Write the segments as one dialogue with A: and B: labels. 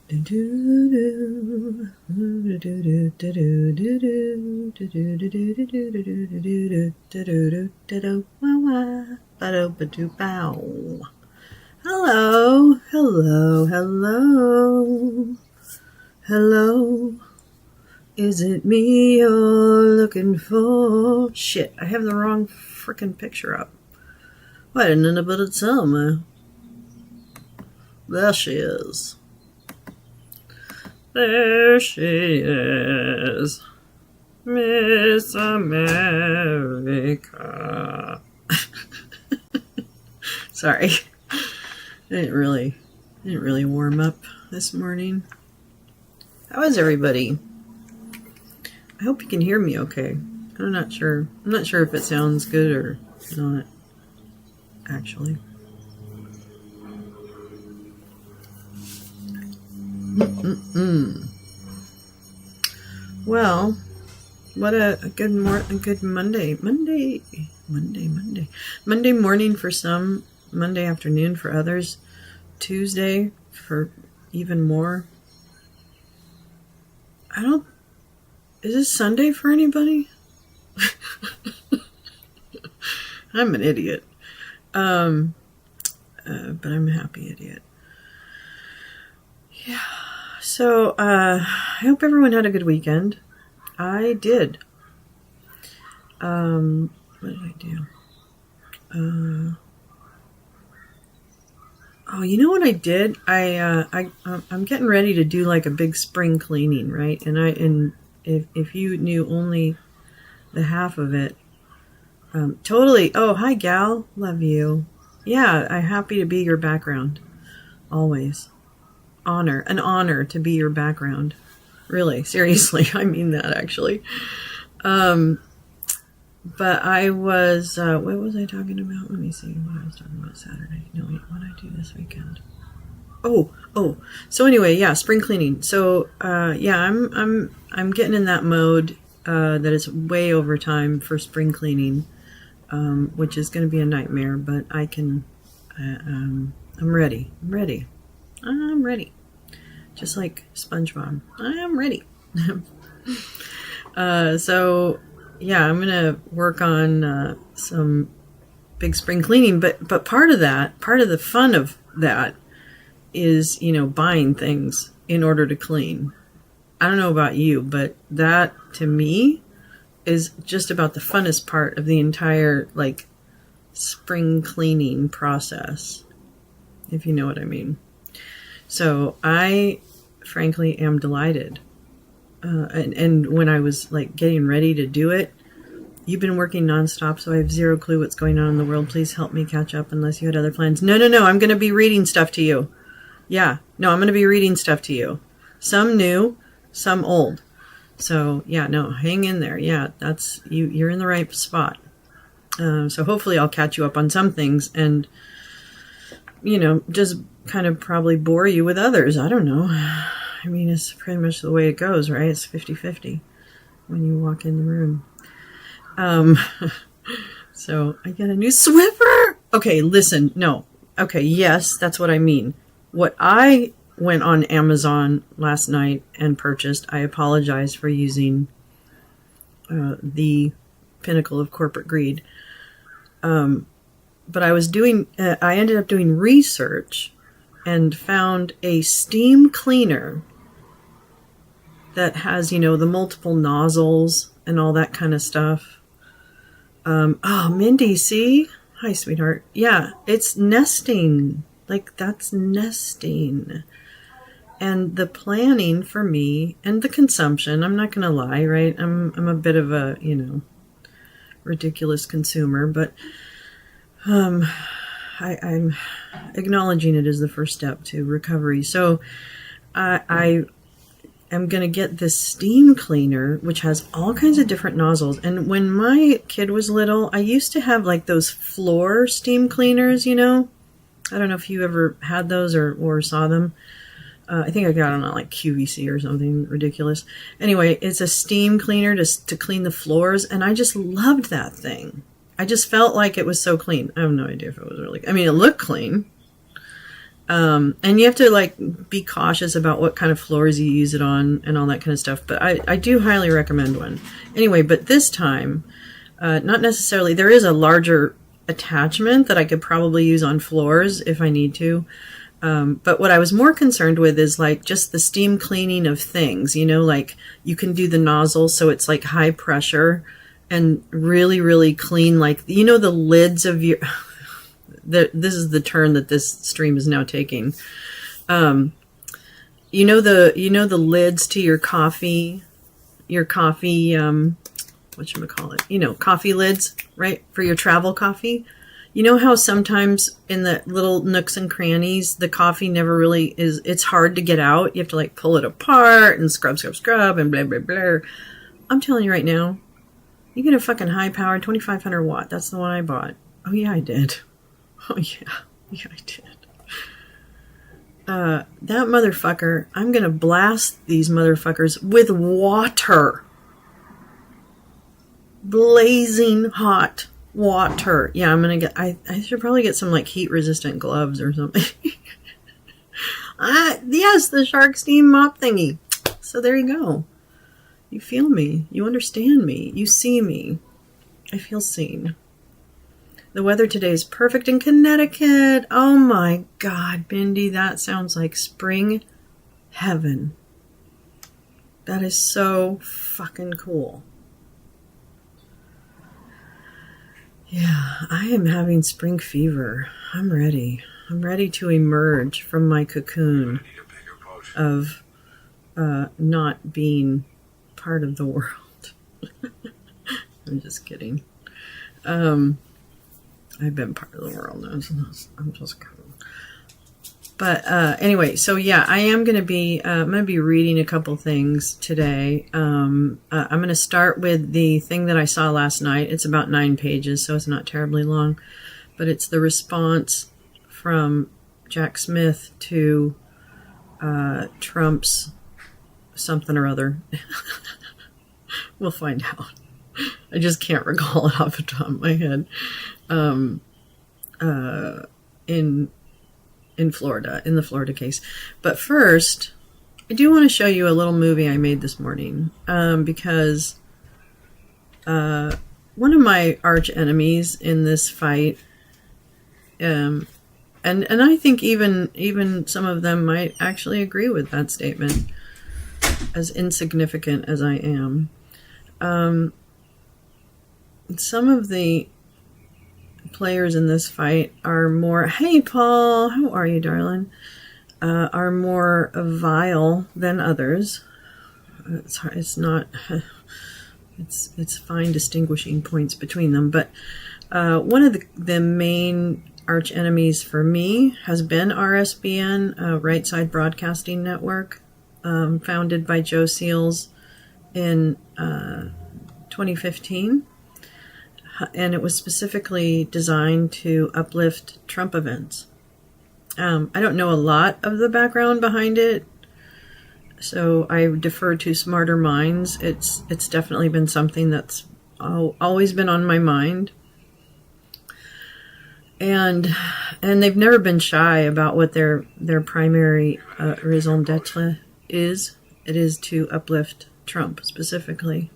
A: Hello, hello, hello, hello. Is it me you're looking for? Shit, I have the wrong frickin' picture up. Wait a minute, but it's Selma. There she is. There she is. Miss America. Sorry. I didn't really warm up this morning. How is everybody? I hope you can hear me okay. I'm not sure if it sounds good or not, actually. Well, what a good Monday morning for some, Monday afternoon for others, Tuesday for even more. Is this Sunday for anybody? I'm an idiot. But I'm a happy idiot. Yeah. So, I hope everyone had a good weekend. I did. What did I do? Oh, you know what I did? I'm getting ready to do like a big spring cleaning, right? And if you knew only the half of it, totally. Oh, hi, gal. Love you. Yeah, I'm happy to be your background. Always. An honor to be your background. Really, seriously, I mean that actually. But I was, what was I talking about? Let me see what I was talking about Saturday. No, wait, what did I do this weekend? Oh. So anyway, yeah, spring cleaning. So, yeah, I'm getting in that mode, that it's way over time for spring cleaning, which is going to be a nightmare, but I can, I'm ready. I'm ready. Just like SpongeBob. I am ready. So yeah, I'm gonna work on some big spring cleaning, but part of the fun of that is, buying things in order to clean. I don't know about you, but that to me is just about the funnest part of the entire like spring cleaning process, if you know what I mean. So I frankly am delighted. And when I was like getting ready to do it, you've been working nonstop, so I have zero clue what's going on in the world. Please help me catch up unless you had other plans. No, I'm going to be reading stuff to you. Yeah, no, I'm going to be reading stuff to you. Some new, some old. So yeah, no, hang in there. Yeah, that's you're in the right spot. So hopefully I'll catch you up on some things and, just kind of probably bore you with others. I don't know. I mean, it's pretty much the way it goes, right? It's 50-50 when you walk in the room. So I get a new Swiffer. Okay, listen. No. Okay, yes, that's what I mean. What I went on Amazon last night and purchased, I apologize for using the pinnacle of corporate greed. But I ended up doing research and found a steam cleaner that has, the multiple nozzles and all that kind of stuff. Oh, Mindy, see? Hi, sweetheart. Yeah, it's nesting. Like, that's nesting. And the planning for me and the consumption, I'm not going to lie, right? I'm a bit of a, ridiculous consumer, but I'm acknowledging it as the first step to recovery. So I am going to get this steam cleaner, which has all kinds of different nozzles. And when my kid was little, I used to have like those floor steam cleaners, I don't know if you ever had those or saw them. I think I got them on like QVC or something ridiculous. Anyway, it's a steam cleaner to clean the floors. And I just loved that thing. I just felt like it was so clean. I have no idea if it was really, it looked clean. And you have to like be cautious about what kind of floors you use it on and all that kind of stuff. But I do highly recommend one. Anyway, but this time, not necessarily. There is a larger attachment that I could probably use on floors if I need to. But what I was more concerned with is like just the steam cleaning of things, like you can do the nozzle. So it's like high pressure and really, really clean, like, the lids of your, this is the turn that this stream is now taking. The lids to your coffee, whatchamacallit, coffee lids, right? For your travel coffee. You know how sometimes in the little nooks and crannies, the coffee never really it's hard to get out. You have to like pull it apart and scrub and blah, blah, blah. I'm telling you right now, you get a fucking high powered 2500 watt. That's the one I bought. Oh yeah, I did. Oh yeah. Yeah, I did. That motherfucker, I'm going to blast these motherfuckers with water. Blazing hot water. Yeah, I'm gonna get. I should probably get some like heat resistant gloves or something. Yes, the shark steam mop thingy. So there you go. You feel me. You understand me. You see me. I feel seen. The weather today is perfect in Connecticut. Oh my God, Bindi, that sounds like spring heaven. That is so fucking cool. Yeah, I am having spring fever. I'm ready. I'm ready to emerge from my cocoon of not being part of the world. I'm just kidding. I've been part of the world. I'm just kidding. But anyway, so yeah, I'm gonna be reading a couple things today. I'm gonna start with the thing that I saw last night. It's about 9 pages, so it's not terribly long, but it's the response from Jack Smith to Trump's something or other. We'll find out. I just can't recall it off the top of my head. In Florida, in the Florida case. But first, I do want to show you a little movie I made this morning, because one of my arch enemies in this fight, and I think even some of them might actually agree with that statement, as insignificant as I am. Some of the players in this fight are more, hey Paul, how are you, darling? Are more vile than others. It's hard, it's fine distinguishing points between them, but one of the main arch enemies for me has been RSBN, Right Side Broadcasting Network, founded by Joe Seals in 2015. And it was specifically designed to uplift Trump events. I don't know a lot of the background behind it, so I defer to smarter minds. It's definitely been something that's always been on my mind. And they've never been shy about what their primary raison d'etre is. It is to uplift Trump specifically,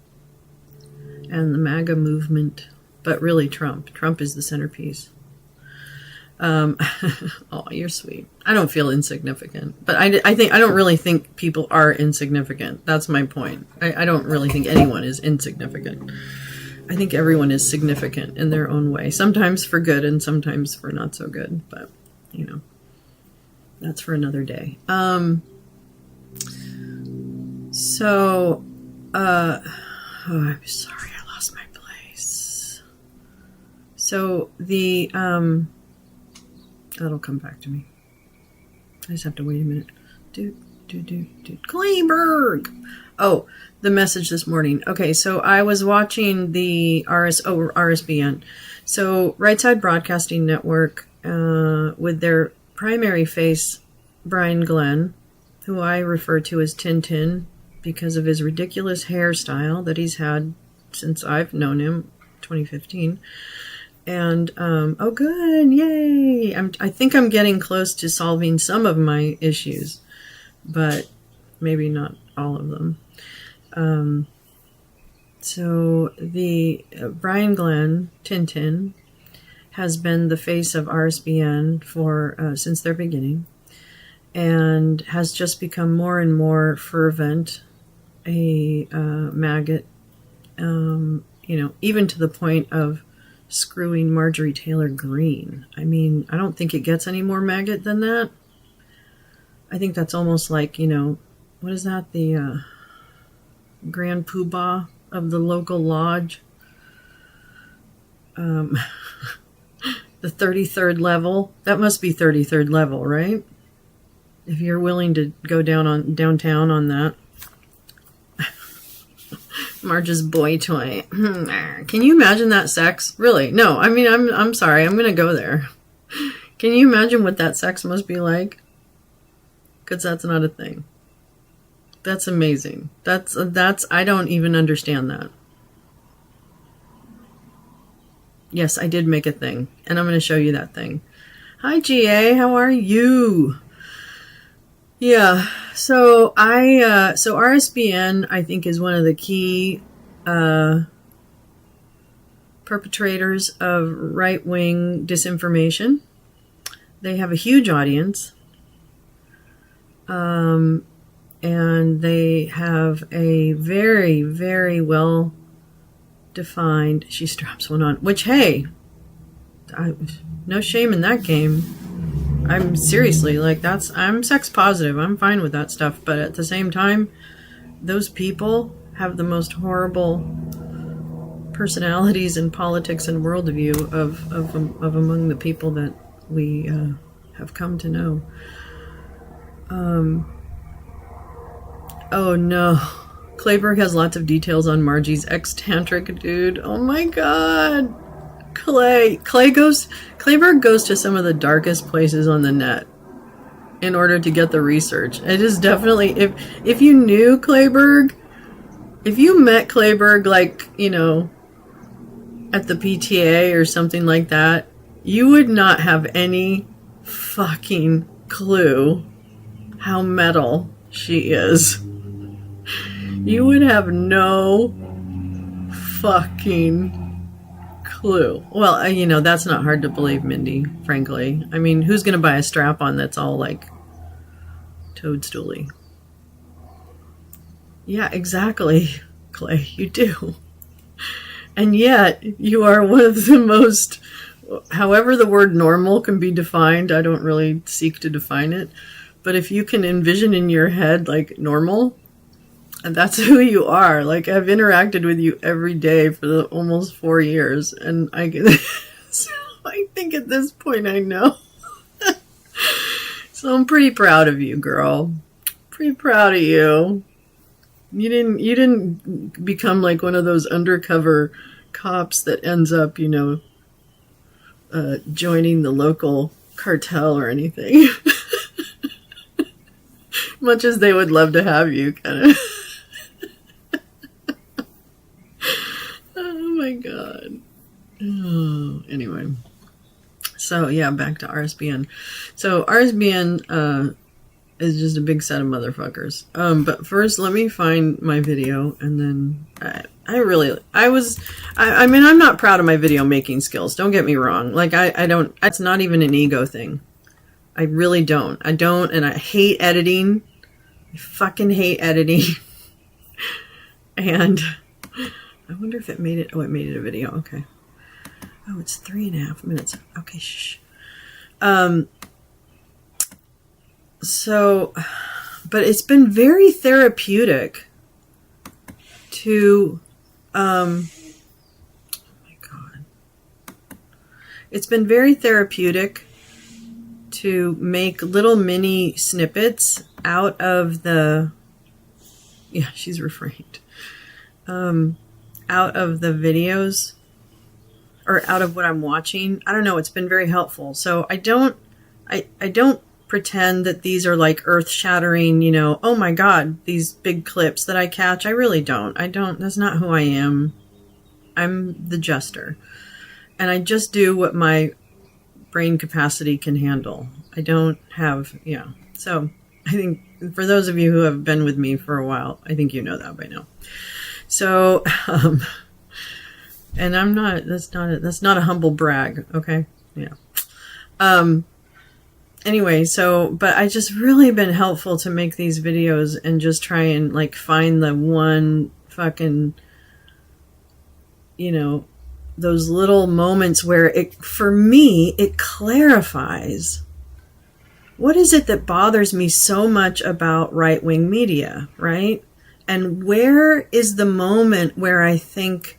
A: and the MAGA movement. But really Trump. Trump is the centerpiece. Oh, you're sweet. I don't feel insignificant. But I don't really think people are insignificant. That's my point. I don't really think anyone is insignificant. I think everyone is significant in their own way. Sometimes for good and sometimes for not so good. But, that's for another day. I'm sorry. So the, that'll come back to me. I just have to wait a minute. Kleberg! Oh, the message this morning. Okay, so I was watching the RSBN. So Right Side Broadcasting Network, with their primary face, Brian Glenn, who I refer to as Tintin because of his ridiculous hairstyle that he's had since I've known him, 2015. And, oh good, yay! I think I'm getting close to solving some of my issues, but maybe not all of them. So the Brian Glenn, Tintin, has been the face of RSBN for since their beginning, and has just become more and more fervent a maggot, even to the point of screwing Marjorie Taylor Greene. I mean, I don't think it gets any more maggot than that. I think that's almost like, what is that? The Grand Poobah of the local lodge. The 33rd level. That must be 33rd level, right? If you're willing to go downtown on that. Marge's boy toy. Can you imagine that sex? Really? No, I mean, I'm sorry. I'm going to go there. Can you imagine what that sex must be like? Because that's not a thing. That's amazing. That's I don't even understand that. Yes, I did make a thing, and I'm going to show you that thing. Hi, GA. How are you? Yeah, so RSBN, I think, is one of the key perpetrators of right-wing disinformation. They have a huge audience, and they have a very, very well defined. She straps one on, which, hey, no shame in that game. I'm seriously, I'm sex positive. I'm fine with that stuff. But at the same time, those people have the most horrible personalities in politics and worldview of among the people that we have come to know. Oh no. Clayburgh has lots of details on Margie's ex-tantric dude. Oh my god. Clayburgh goes to some of the darkest places on the net in order to get the research. It is definitely, if you knew Clayburgh, if you met Clayburgh, at the PTA or something like that, you would not have any fucking clue how metal she is. You would have no fucking clue. Well, that's not hard to believe, Mindy, frankly. I mean, who's going to buy a strap-on that's all, toadstooly? Yeah, exactly, Clay, you do. And yet, you are one of the most, however the word normal can be defined, I don't really seek to define it, but if you can envision in your head, normal, and that's who you are. I've interacted with you every day for almost 4 years, and so I think at this point I know. So I'm pretty proud of you, girl. Pretty proud of you. You didn't become one of those undercover cops that ends up, joining the local cartel or anything. Much as they would love to have you, kind of. Oh my god. Oh, anyway. So yeah, back to RSBN. So RSBN is just a big set of motherfuckers. But first, let me find my video, and then I'm not proud of my video making skills. Don't get me wrong. I don't. It's not even an ego thing. I really don't. And I hate editing. I fucking hate editing. And I wonder if it made it. Oh, it made it a video. Okay. Oh, it's 3.5 minutes. Okay, shh. So, but it's been very therapeutic to, oh my God. It's been very therapeutic to make little mini snippets out of the, yeah, she's refrained, out of the videos or out of what I'm watching. I don't know. It's been very helpful. So I don't pretend that these are earth-shattering, oh my God, these big clips that I catch. I really don't. That's not who I am. I'm the jester. and I just do what my brain capacity can handle. I don't have, So I think for those of you who have been with me for a while, I think you know that by now. So, and I'm not, that's not a humble brag. Okay. Yeah. Anyway, but I just really been helpful to make these videos and just try and like find the one fucking, those little moments where for me, it clarifies what is it that bothers me so much about right-wing media, right? And where is the moment where I think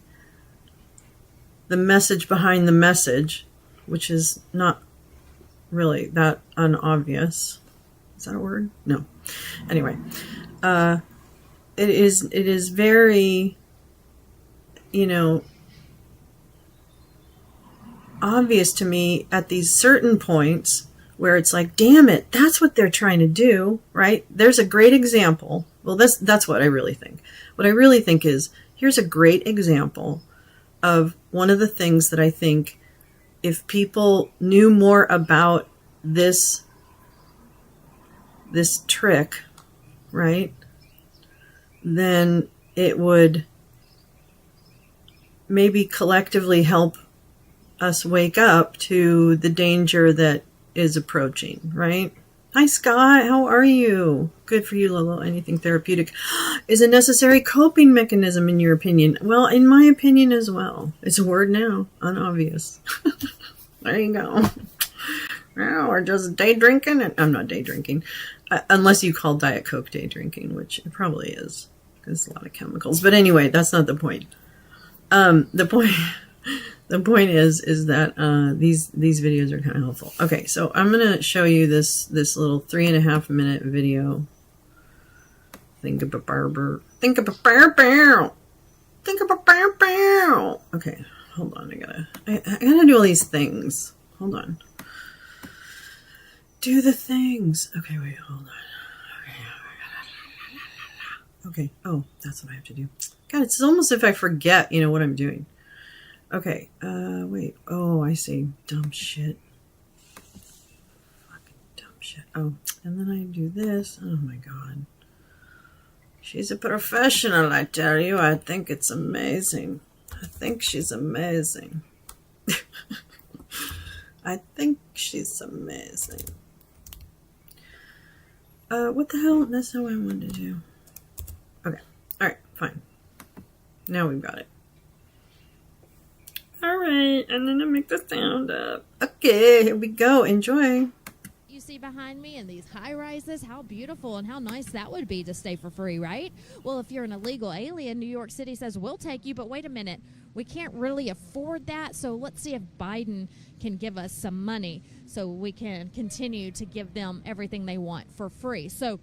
A: the message behind the message, which is not really that unobvious. Is that a word? No. Anyway, it is very, obvious to me at these certain points where it's like, damn it, that's what they're trying to do, right? There's a great example. Well, that's what I really think. What I really think is, here's a great example of one of the things that I think if people knew more about this trick, right, then it would maybe collectively help us wake up to the danger that is approaching, right? Hi, Scott. How are you? Good for you, Lolo. Anything therapeutic is a necessary coping mechanism, in your opinion. Well, in my opinion as well. It's a word now. Unobvious. There you go. Or just day drinking. And I'm not day drinking. Unless you call Diet Coke day drinking, which it probably is. Because a lot of chemicals. But anyway, that's not the point. The point is that these videos are kind of helpful. Okay, so I'm gonna show you this little 3.5 minute video. Think of a barber. Think of a barber. Think of a barber. Okay, hold on. I gotta do all these things. Hold on. Do the things. Okay, wait. Hold on. Okay. Oh, that's what I have to do. God, it's almost if I forget, what I'm doing. Okay, wait. Oh, I see. Dumb shit. Fucking dumb shit. Oh, and then I do this. Oh my God. She's a professional, I tell you. I think it's amazing. I think she's amazing. I think she's amazing. What the hell? That's not what I wanted to do. Okay. Alright, fine. Now we've got it. All right, and then I make the sound up. Okay, here we go. Enjoy.
B: You see behind me in these high rises, how beautiful and how nice that would be to stay for free, right? Well, if you're an illegal alien, New York City says, we'll take you, but wait a minute. We can't really afford that, so let's see if Biden can give us some money so we can continue to give them everything they want for free. So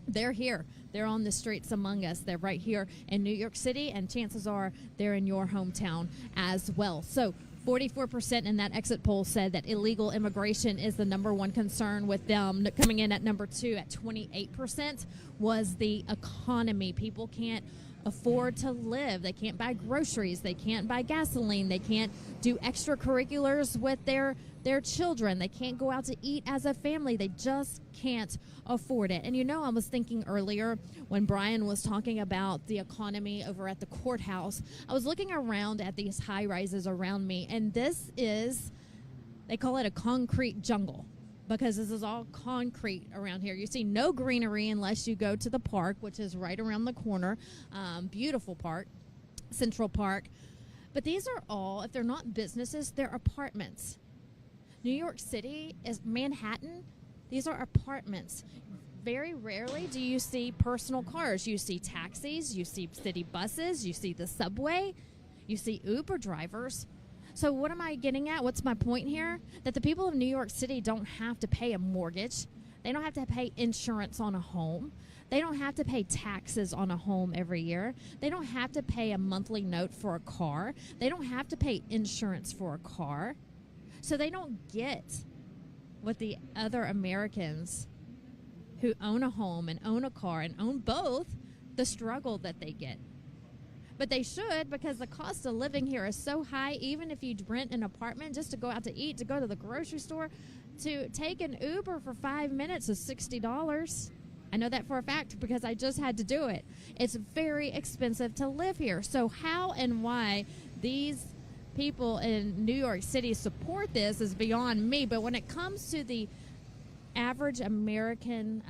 B: they're here. They're on the streets among us. They're right here in New York City, and chances are they're in your hometown as well. So 44% in that exit poll said that illegal immigration is the number one concern with them. Coming in at number 2 at 28% was the economy. People can't afford to live. They can't buy groceries. They can't buy gasoline. They can't do extracurriculars with their children. They can't go out to eat as a family. They just can't afford it. And I was thinking earlier when Brian was talking about the economy over at the courthouse, I was looking around at these high rises around me, and they call it a concrete jungle because this is all concrete around here. You see no greenery unless you go to the park, which is right around the corner. Beautiful park, Central Park. But these are all, if they're not businesses, they're apartments. New York City is Manhattan. These are apartments. Very rarely do you see personal cars. You see taxis, you see city buses, you see the subway, you see Uber drivers. So what am I getting at? What's my point here? That the people of New York City don't have to pay a mortgage. They don't have to pay insurance on a home. They don't have to pay taxes on a home every year. They don't have to pay a monthly note for a car. They don't have to pay insurance for a car. So they don't get what the other Americans who own a home and own a car and own both, the struggle that they get. But they should, because the cost of living here is so high. Even if you rent an apartment just to go out to eat, to go to the grocery store, to take an Uber for 5 minutes is $60. I know that for a fact because I just had to do it. It's very expensive to live here. So how and why these people in New York City support this is beyond me. But when it comes to the average American,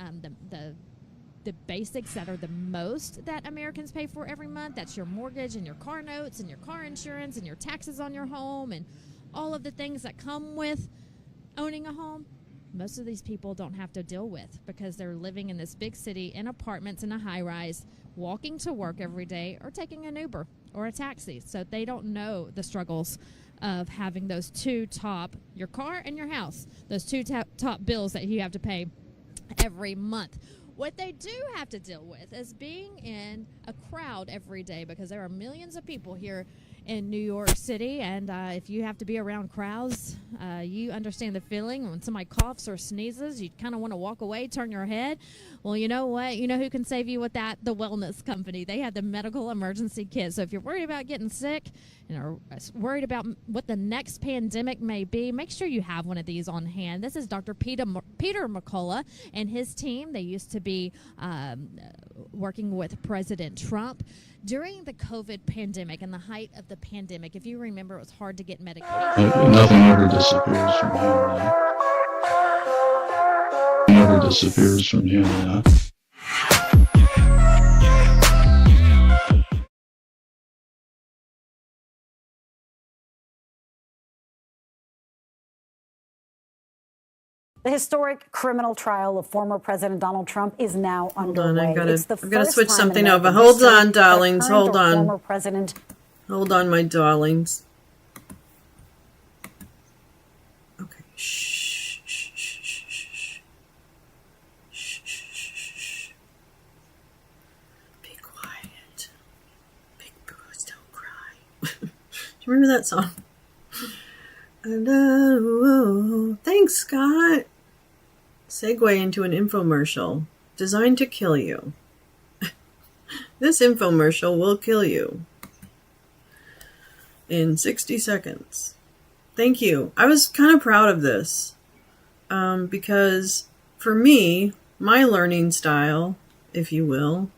B: the basics that are the most that Americans pay for every month, that's your mortgage and your car notes and your car insurance and your taxes on your home and all of the things that come with owning a home, most of these people don't have to deal with because they're living in this big city in apartments in a high-rise, walking to work every day or taking an Uber or a taxi. So they don't know the struggles of having those two top, your car and your house, those two top bills that you have to pay every month. What they do have to deal with is being in a crowd every day, because there are millions of people here in New York City, and if you have to be around crowds, you understand the feeling. When somebody coughs or sneezes, you kind of want to walk away, turn your head. Well, you know what? You know who can save you with that? The wellness company. They have the medical emergency kit. So if you're worried about getting sick and are worried about what the next pandemic may be, make sure you have one of these on hand. This is Dr. Peter McCullough and his team. They used to be working with President Trump during the COVID pandemic and the height of the pandemic. If you remember, it was hard to get medication.
C: Nothing ever disappears from here. Never disappears from here.
D: The historic criminal trial of former President Donald Trump is now underway.
A: I've got to switch something over. Hold on, darlings. Hold on.
D: Former president.
A: Hold on, my darlings. Okay. Shh. Shh. Shh. Shh. Shh. Shh. Be quiet. Big boos don't cry. Do you remember that song? Thanks, Scott. Segue into an infomercial designed to kill you. This infomercial will kill you in 60 seconds. Thank you. I was kind of proud of this because for me, my learning style, if you will,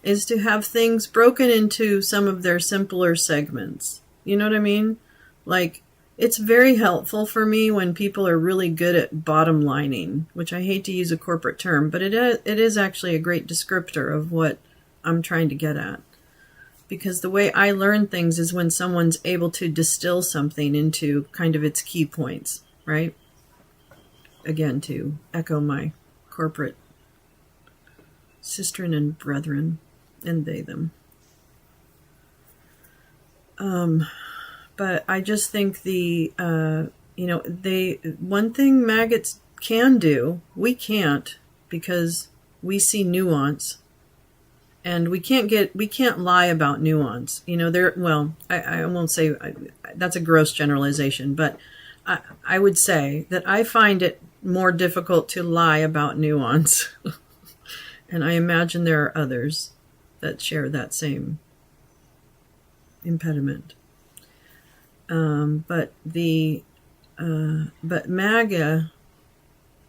A: is to have things broken into some of their simpler segments. You know what I mean? Like, it's very helpful for me when people are really good at bottom lining, which I hate to use a corporate term, but it is actually a great descriptor of what I'm trying to get at. Because the way I learn things is when someone's able to distill something into kind of its key points, right? Again, to echo my corporate sistren and brethren, and they, them. But I just think one thing maggots can do, we can't, because we see nuance, and we can't lie about nuance. I won't say that's a gross generalization, but I would say that I find it more difficult to lie about nuance, and I imagine there are others that share that same impediment. But MAGA,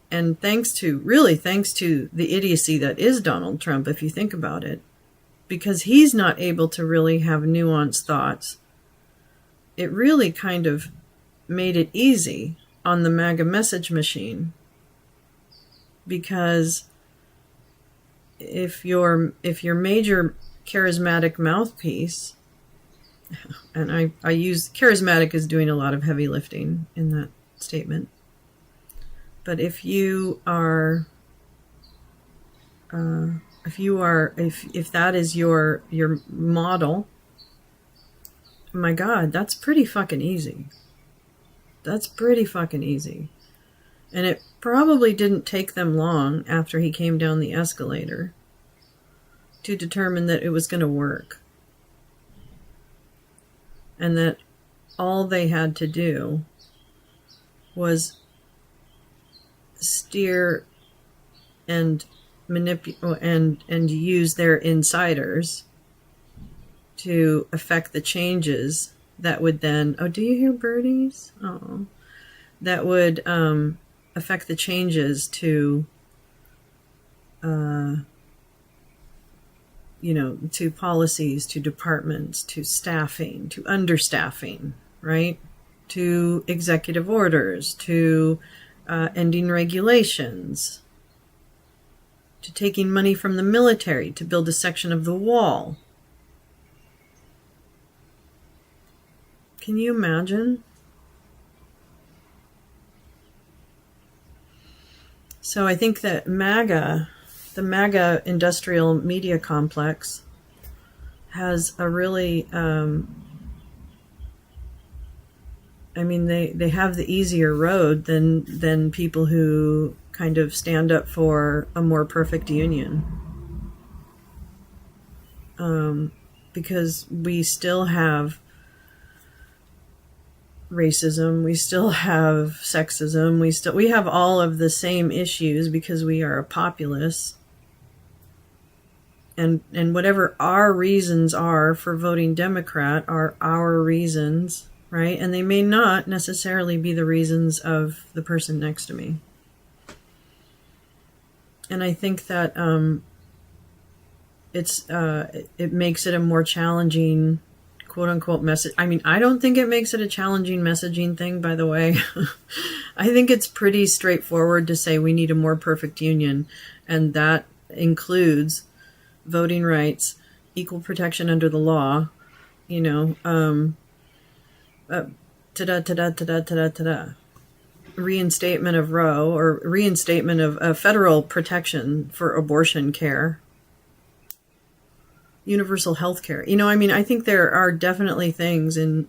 A: and thanks to the idiocy that is Donald Trump, if you think about it, because he's not able to really have nuanced thoughts, it really kind of made it easy on the MAGA message machine. Because if your major charismatic mouthpiece, and I use charismatic as doing a lot of heavy lifting in that statement. But if that is your model, my God, that's pretty fucking easy. That's pretty fucking easy. And it probably didn't take them long after he came down the escalator to determine that it was going to work. And that all they had to do was steer and manipulate and use their insiders to affect the changes that would then, oh, do you hear birdies? Oh, that would affect the changes to, to policies, to departments, to staffing, to understaffing, right? To executive orders, to ending regulations, to taking money from the military to build a section of the wall. Can you imagine? So I think that the MAGA industrial media complex, has a really, they have the easier road than people who kind of stand up for a more perfect union. Because we still have racism, we still have sexism, we have all of the same issues because we are a populace. And whatever our reasons are for voting Democrat are our reasons, right? And they may not necessarily be the reasons of the person next to me. And I think that it makes it a more challenging, quote unquote, message. I mean, I don't think it makes it a challenging messaging thing, by the way. I think it's pretty straightforward to say we need a more perfect union, and that includes voting rights, equal protection under the law, reinstatement of Roe, or reinstatement of federal protection for abortion care, universal health care. I think there are definitely things in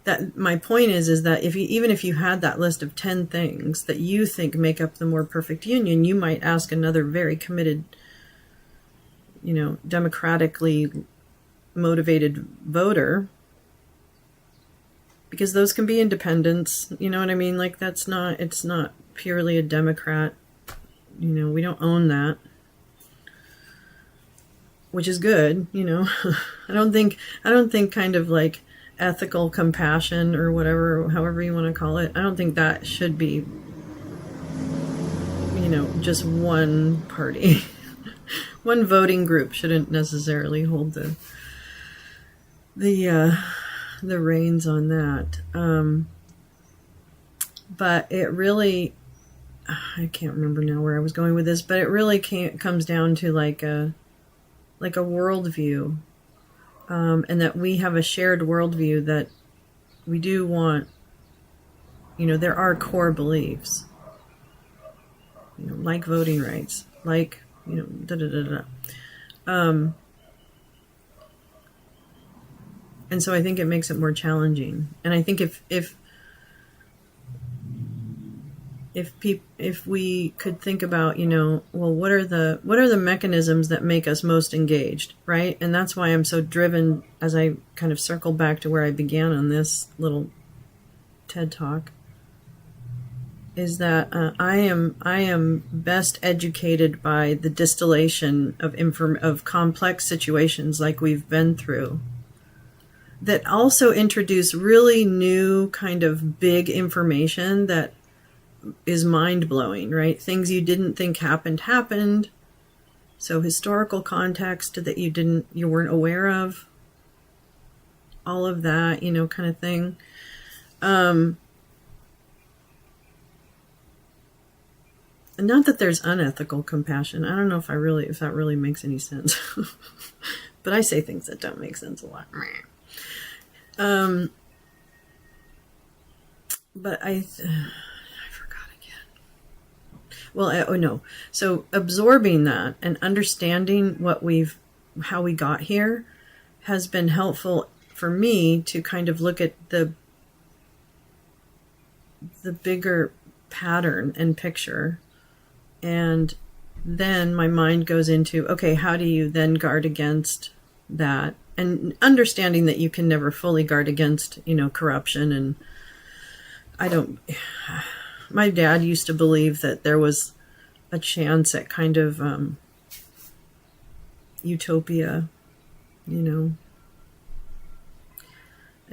A: that. My point is that even if you had that list of 10 things that you think make up the more perfect union, you might ask another very committed, democratically motivated voter, because those can be independents. You know what I mean? Like, it's not purely a Democrat. We don't own that, which is good. I don't think kind of like ethical compassion or whatever, however you want to call it, I don't think that should be, just one party. One voting group shouldn't necessarily hold the reins on that. But it really, I can't remember now where I was going with this, but it really comes down to like a worldview, and that we have a shared worldview that we do want, there are core beliefs, like voting rights, like, and so I think it makes it more challenging. And I think if we could think about, well, what are the mechanisms that make us most engaged, right? And that's why I'm so driven, as I kind of circle back to where I began on this little TED Talk, is that I am best educated by the distillation of complex situations like we've been through, that also introduce really new kind of big information that is mind-blowing, right? Things you didn't think happened. So historical context that you weren't aware of. All of that, kind of thing. And not that there's unethical compassion. I don't know if that really makes any sense. But I say things that don't make sense a lot. But I forgot again. Well, no. So absorbing that and understanding how we got here has been helpful for me to kind of look at the bigger pattern and picture. And then my mind goes into, okay, how do you then guard against that? And understanding that you can never fully guard against, corruption. And my dad used to believe that there was a chance at kind of utopia,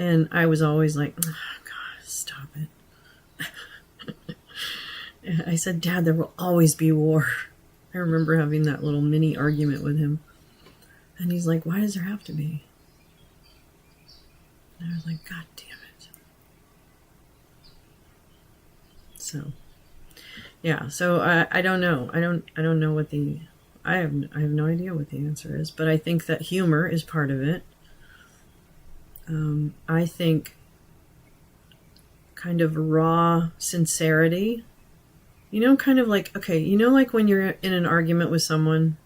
A: And I was always like, oh, God, stop it. I said, Dad, there will always be war. I remember having that little mini argument with him. And he's like, why does there have to be? And I was like, God damn it. So, yeah. So I don't know. I don't know what I have no idea what the answer is. But I think that humor is part of it. I think kind of raw sincerity. Kind of like, okay, like when you're in an argument with someone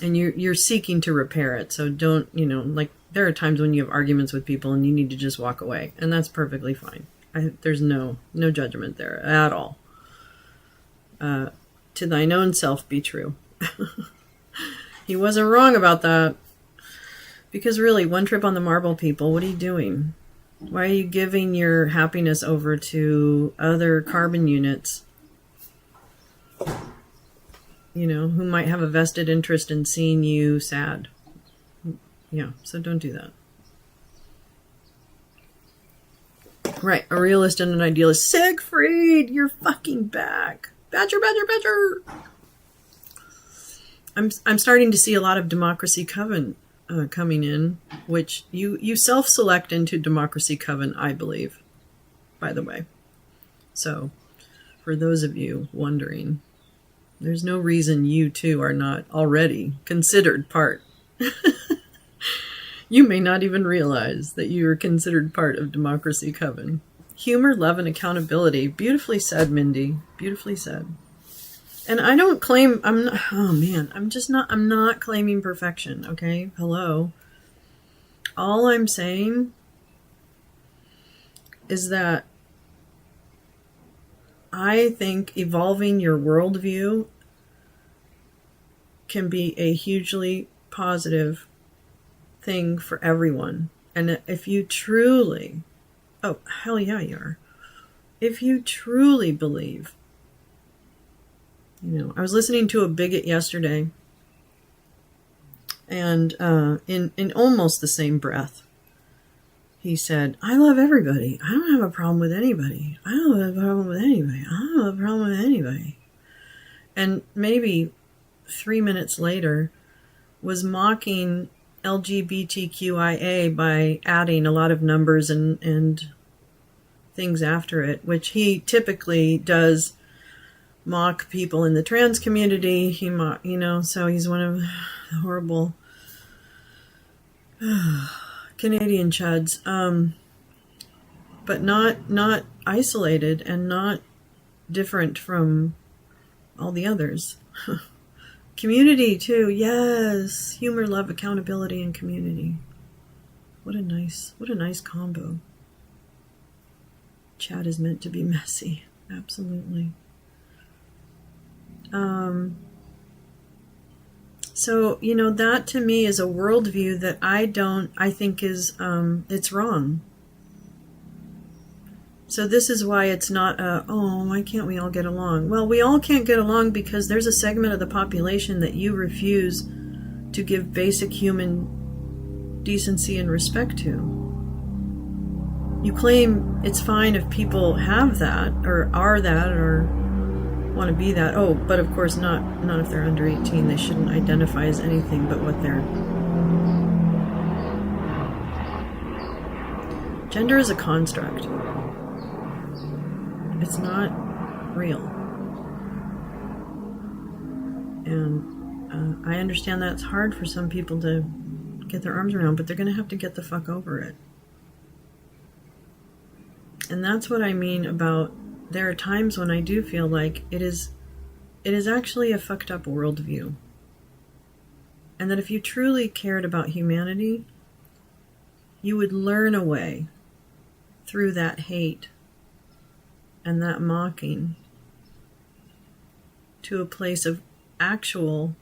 A: and you're seeking to repair it. So don't, like there are times when you have arguments with people and you need to just walk away, and that's perfectly fine. There's no judgment there at all. To thine own self be true. He wasn't wrong about that. Because really, one trip on the marble, people, what are you doing? Why are you giving your happiness over to other carbon units, who might have a vested interest in seeing you sad? Yeah, so don't do that. Right, a realist and an idealist. Siegfried, you're fucking back. Badger. I'm starting to see a lot of Democracy Coven coming in, which you self-select into Democracy Coven, I believe, by the way. So, for those of you wondering, there's no reason you too are not already considered part. You may not even realize that you are considered part of Democracy Coven. Humor, love, and accountability. Beautifully said, Mindy. Beautifully said. And I don't claim, I'm not claiming perfection, okay? Hello. All I'm saying is that I think evolving your worldview can be a hugely positive thing for everyone. And if you truly, oh, hell yeah, you are. If you truly believe, I was listening to a bigot yesterday, and in almost the same breath, he said, I love everybody. I don't have a problem with anybody. I don't have a problem with anybody. I don't have a problem with anybody. And maybe 3 minutes later was mocking LGBTQIA by adding a lot of numbers and things after it, which he typically does mock people in the trans community. He so he's one of the horrible Canadian chuds, but not isolated and not different from all the others. Community too, yes. Humor, love, accountability, and community. What a nice combo. Chat is meant to be messy, absolutely. So, that to me is a worldview that I think is, it's wrong. So this is why it's not why can't we all get along? Well, we all can't get along because there's a segment of the population that you refuse to give basic human decency and respect to. You claim it's fine if people have that, or are that, or want to be that. Oh, but of course not if they're under 18. They shouldn't identify as anything but what they're. Gender is a construct. It's not real. And I understand that it's hard for some people to get their arms around, but they're going to have to get the fuck over it. And that's what I mean about, there are times when I do feel like it is actually a fucked up worldview. And that if you truly cared about humanity, you would learn a way through that hate and that mocking to a place of actual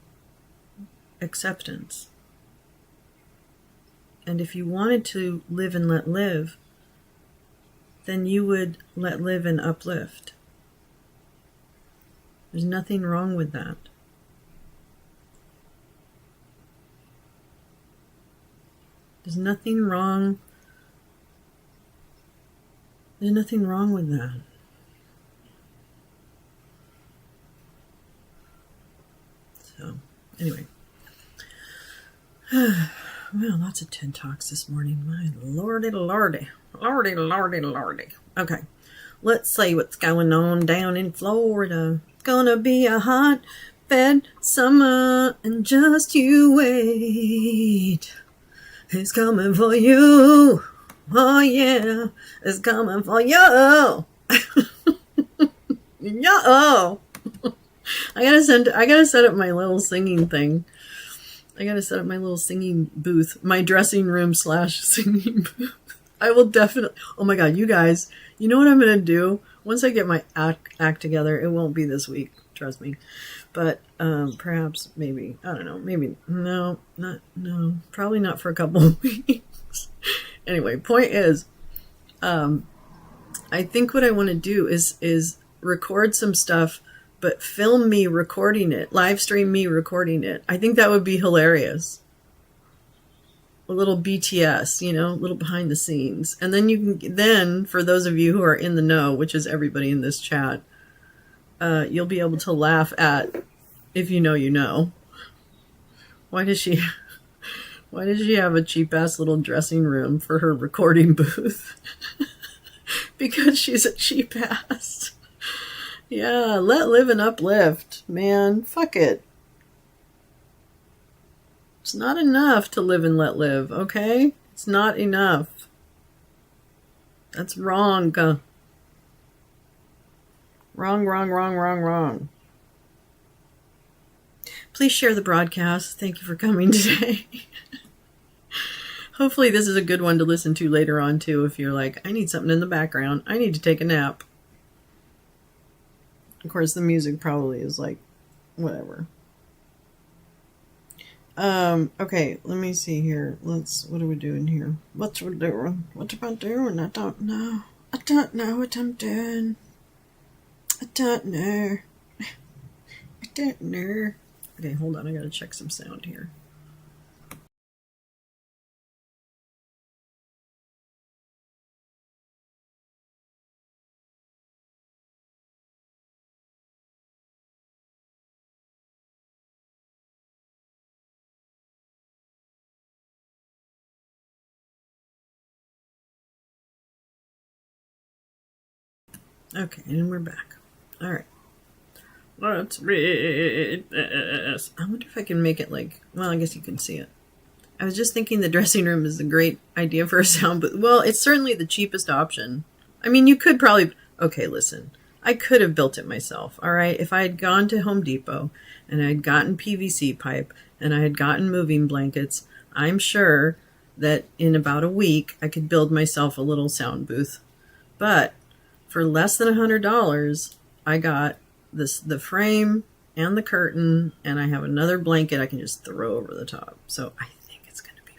A: acceptance. And if you wanted to live and let live, then you would let live and uplift. There's nothing wrong with that. There's nothing wrong There's nothing wrong with that. So, anyway. Well, lots of TED Talks this morning. My lordy, lordy. Lordy, lordy, lordy. Okay. Let's see what's going on down in Florida. It's gonna be a hot, bad summer, and just you wait. It's coming for you. Oh, yeah. It's coming for you. Yo. I gotta set up my little singing thing. I gotta set up my little singing booth, my dressing room / singing booth. I will definitely, oh my God, you guys, you know what I'm gonna do? Once I get my act together, it won't be this week, trust me. But perhaps, maybe, I don't know, maybe, no, probably not for a couple of weeks. Anyway, point is, I think what I want to do is record some stuff, but film me recording it, live stream me recording it. I think that would be hilarious. A little BTS, a little behind the scenes. And then for those of you who are in the know, which is everybody in this chat, you'll be able to laugh at, if you know, you know. Why does she have a cheap ass little dressing room for her recording booth? Because she's a cheap ass. Yeah, let live and uplift, man. Fuck it. It's not enough to live and let live, okay? It's not enough. That's wrong. Wrong. Please share the broadcast. Thank you for coming today. Hopefully this is a good one to listen to later on too, if you're like, I need something in the background. I need to take a nap. Of course, the music probably is like, whatever. Okay, let me see here. What are we doing here? What am I doing? I don't know. I don't know what I'm doing. I don't know. I don't know. Okay, hold on. I gotta check some sound here. Okay, and we're back. All right. Let's read this. I wonder if I can make it like, well, I guess you can see it. I was just thinking the dressing room is a great idea for a sound booth. Well, it's certainly the cheapest option. I mean, you could probably, okay, listen. I could have built it myself, all right? If I had gone to Home Depot and I had gotten PVC pipe and I had gotten moving blankets, I'm sure that in about a week I could build myself a little sound booth. But for less than $100, I got the frame and the curtain, and I have another blanket I can just throw over the top. So I think it's going to be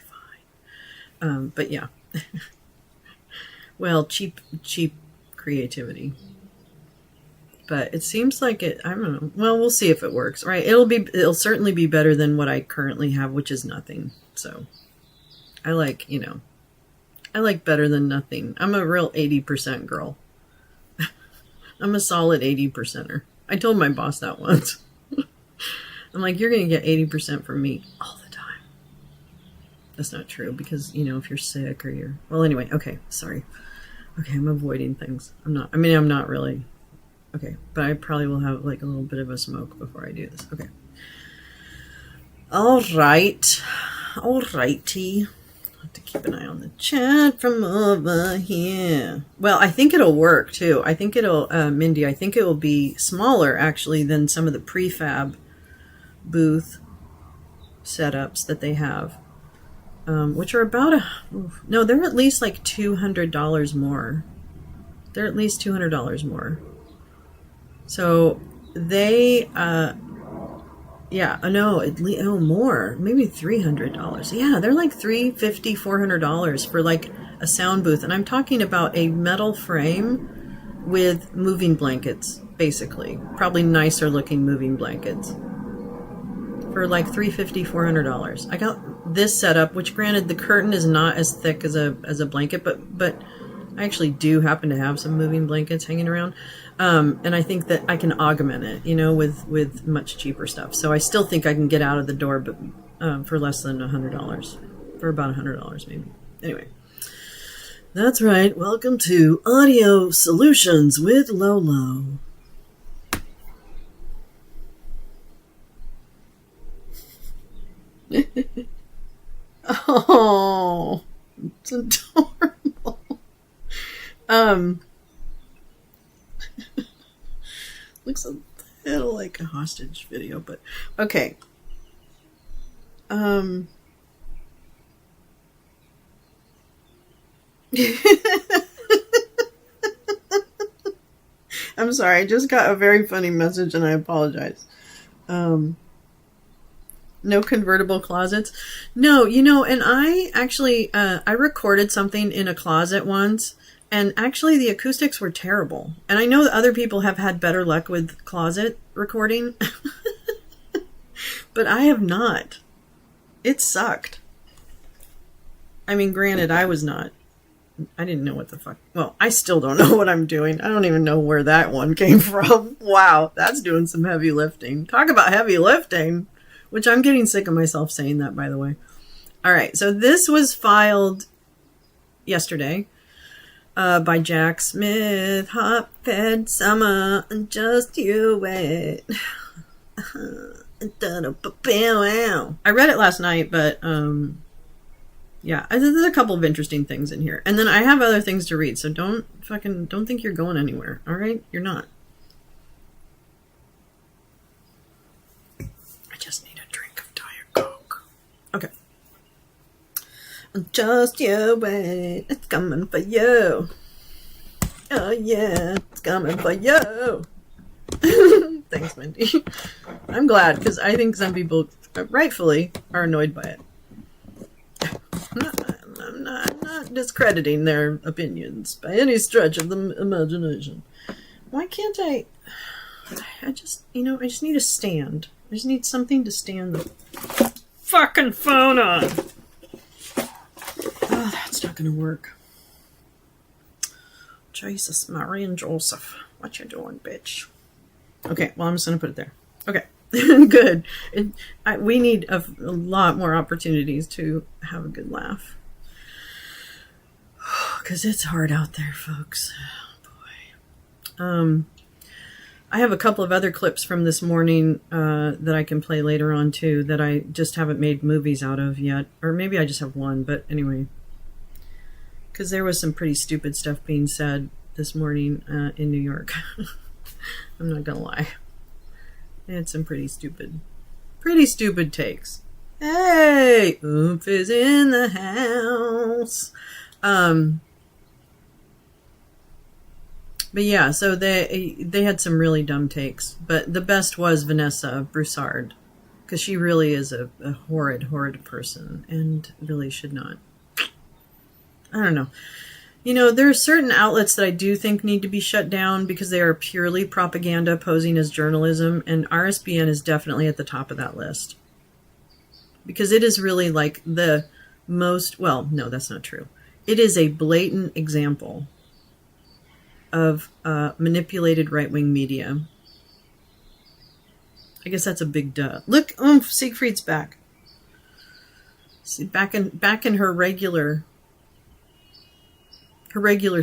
A: fine. But yeah. Well, cheap creativity. But it seems like it, I don't know. Well, we'll see if it works, right? It'll certainly be better than what I currently have, which is nothing. So I like better than nothing. I'm a real 80% girl. I'm a solid 80%er. I told my boss that once. I'm like, you're going to get 80% from me all the time. That's not true because, if you're sick or you're... Well, anyway, okay, sorry. Okay, I'm avoiding things. I'm not really... Okay, but I probably will have like a little bit of a smoke before I do this. Okay. All right. All righty. Have to keep an eye on the chat from over here. Well, I think it'll work too. I think it'll, Mindy, I think it will be smaller actually than some of the prefab booth setups that they have, which are about no, they're at least like $200 more. They're at least $200 more. So they, more, maybe $300. Yeah, they're like $350, $400 for like a sound booth. And I'm talking about a metal frame with moving blankets, basically. Probably nicer looking moving blankets. For like $350, $400. I got this setup, which granted the curtain is not as thick as a blanket, but I actually do happen to have some moving blankets hanging around. And I think that I can augment it, with much cheaper stuff. So I still think I can get out of the door, but for less than $100. For about $100 maybe. Anyway. That's right. Welcome to Audio Solutions with Lolo. Oh, it's adorable. Looks a little like a hostage video, but okay. I'm sorry, I just got a very funny message and I apologize. No convertible closets. No, and I actually, I recorded something in a closet once, and actually the acoustics were terrible. And I know that other people have had better luck with closet recording, but I have not. It sucked. I mean, granted, I didn't know what the fuck. Well, I still don't know what I'm doing. I don't even know where that one came from. Wow, that's doing some heavy lifting. Talk about heavy lifting. Which I'm getting sick of myself saying that, by the way. All right, so this was filed yesterday by Jack Smith. Hot fed summer, just you wait. I read it last night, but yeah, there's a couple of interesting things in here. And then I have other things to read, so don't think you're going anywhere, all right? You're not. I just need a drink of Diet Coke. Okay. Just you wait, it's coming for you. Oh yeah, it's coming for you. Thanks, Mindy. I'm glad, because I think some people rightfully are annoyed by it. I'm not discrediting their opinions by any stretch of the imagination. Why can't I just need a stand. I just need something to stand the fucking phone on. Oh, that's not gonna work. Jesus, Mary and Joseph. What you doing, bitch? Okay, well, I'm just gonna put it there. Okay. Good. We need a lot more opportunities to have a good laugh. Because it's hard out there, folks. Oh, boy. I have a couple of other clips from this morning that I can play later on, too, that I just haven't made movies out of yet. Or maybe I just have one, but anyway. Because there was some pretty stupid stuff being said this morning in New York. I'm not going to lie. They had some pretty stupid takes. Hey, oomph is in the house. But yeah, so they had some really dumb takes. But the best was Vanessa Broussard, because she really is a horrid person and really should not. I don't know. There are certain outlets that I do think need to be shut down because they are purely propaganda posing as journalism, and RSBN is definitely at the top of that list. Because it is really like the most, well, no, that's not true. It is a blatant example of manipulated right-wing media. I guess that's a big duh. Look, Siegfried's back. See, back in her regular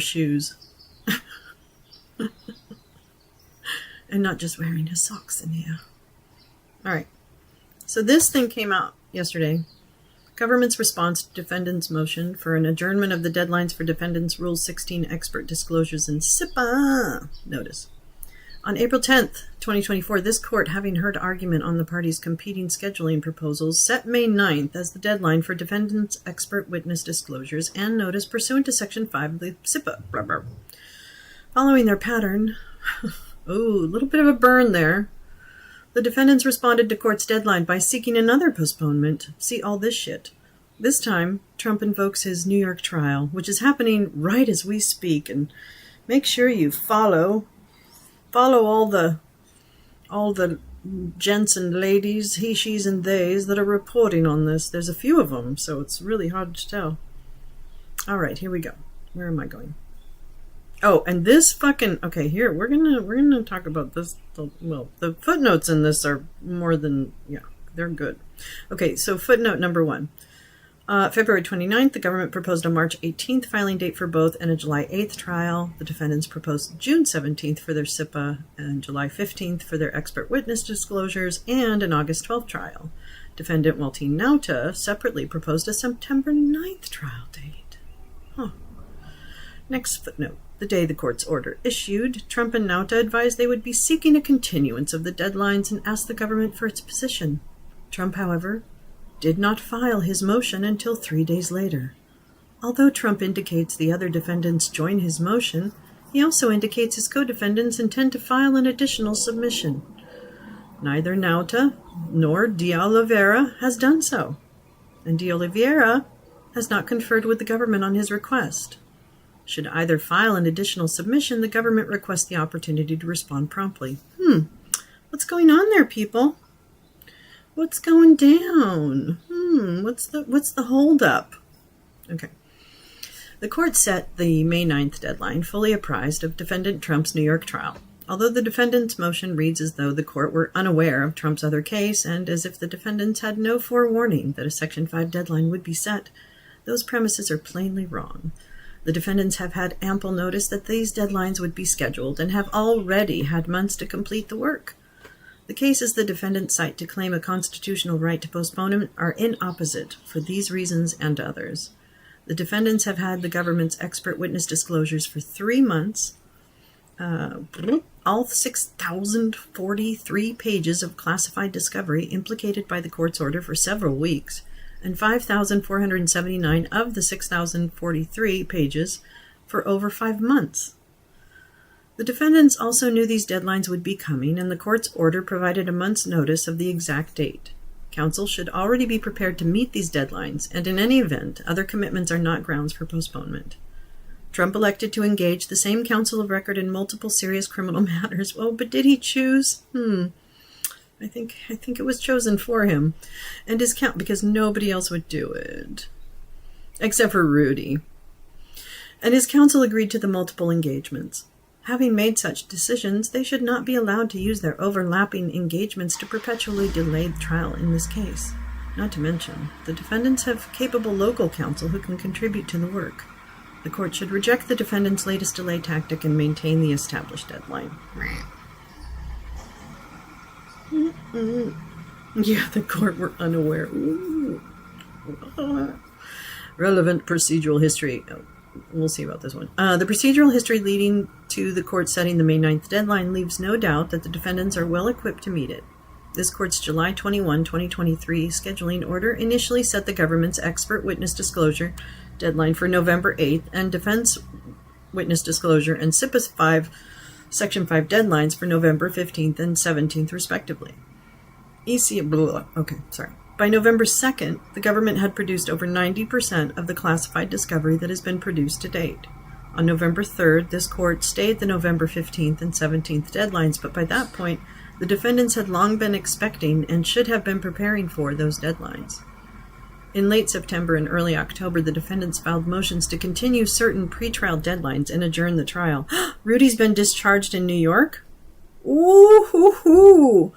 A: shoes. And not just wearing his socks in here. All right. So this thing came out yesterday. Government's response to defendants' motion for an adjournment of the deadlines for defendants' Rule 16 expert disclosures in SIPA notice. On April 10th, 2024, this court, having heard argument on the parties' competing scheduling proposals, set May 9th as the deadline for defendants' expert witness disclosures and notice pursuant to Section 5 of the SIPA. Blah, blah. Following their pattern, a little bit of a burn there, the defendants responded to court's deadline by seeking another postponement. See all this shit. This time, Trump invokes his New York trial, which is happening right as we speak, and make sure you follow all the gents and ladies, he, she's, and theys that are reporting on this. There's a few of them, so it's really hard to tell. All right, here we go. Where am I going? Oh, and this fucking okay. Here we're gonna talk about this. The footnotes in this are more than they're good. Okay, so footnote number 1. February 29th, the government proposed a March 18th filing date for both and a July 8th trial. The defendants proposed June 17th for their SIPA and July 15th for their expert witness disclosures and an August 12th trial. Defendant Welty Nauta separately proposed a September 9th trial date. Next footnote. The day the court's order issued, Trump and Nauta advised they would be seeking a continuance of the deadlines and asked the government for its position. Trump, however, did not file his motion until 3 days later. Although Trump indicates the other defendants join his motion, he also indicates his co-defendants intend to file an additional submission. Neither Nauta nor de Oliveira has done so, and de Oliveira has not conferred with the government on his request. Should either file an additional submission, the government requests the opportunity to respond promptly. What's going on there, people? What's going down? What's the holdup? Okay. The court set the May 9th deadline, fully apprised of defendant Trump's New York trial. Although the defendant's motion reads as though the court were unaware of Trump's other case and as if the defendants had no forewarning that a Section 5 deadline would be set, those premises are plainly wrong. The defendants have had ample notice that these deadlines would be scheduled and have already had months to complete the work. The cases the defendants cite to claim a constitutional right to postponement are inopposite for these reasons and others. The defendants have had the government's expert witness disclosures for 3 months, all 6,043 pages of classified discovery implicated by the court's order for several weeks, and 5,479 of the 6,043 pages for over 5 months. The defendants also knew these deadlines would be coming, and the court's order provided a month's notice of the exact date. Counsel should already be prepared to meet these deadlines, and in any event, other commitments are not grounds for postponement. Trump elected to engage the same counsel of record in multiple serious criminal matters. Oh, but did he choose? I think it was chosen for him and his count because nobody else would do it, except for Rudy. And his counsel agreed to the multiple engagements. Having made such decisions, they should not be allowed to use their overlapping engagements to perpetually delay the trial in this case. Not to mention, the defendants have capable local counsel who can contribute to the work. The court should reject the defendant's latest delay tactic and maintain the established deadline. Yeah, the court were unaware. Relevant procedural history. We'll see about this one. The procedural history leading to the court setting the May 9th deadline leaves no doubt that the defendants are well equipped to meet it. This court's July 21, 2023 scheduling order initially set the government's expert witness disclosure deadline for November 8th and defense witness disclosure and SIPA 5 Section 5 deadlines for November 15th and 17th, respectively. By November 2nd, the government had produced over 90% of the classified discovery that has been produced to date. On November 3rd, this court stayed the November 15th and 17th deadlines, but by that point, the defendants had long been expecting and should have been preparing for those deadlines. In late September and early October, the defendants filed motions to continue certain pretrial deadlines and adjourn the trial. Rudy's been discharged in New York? Ooh-hoo-hoo!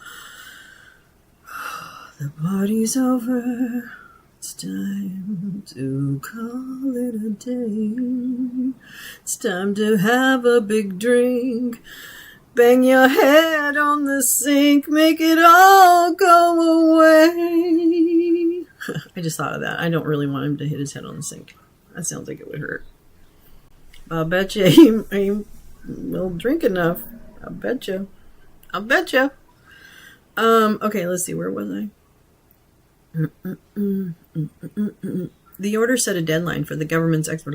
A: The party's over. It's time to call it a day. It's time to have a big drink. Bang your head on the sink. Make it all go away. I just thought of that. I don't really want him to hit his head on the sink. That sounds like it would hurt. I'll bet you he will drink enough. I'll bet you. Okay, let's see. Where was I? The order set a deadline for the government's expert,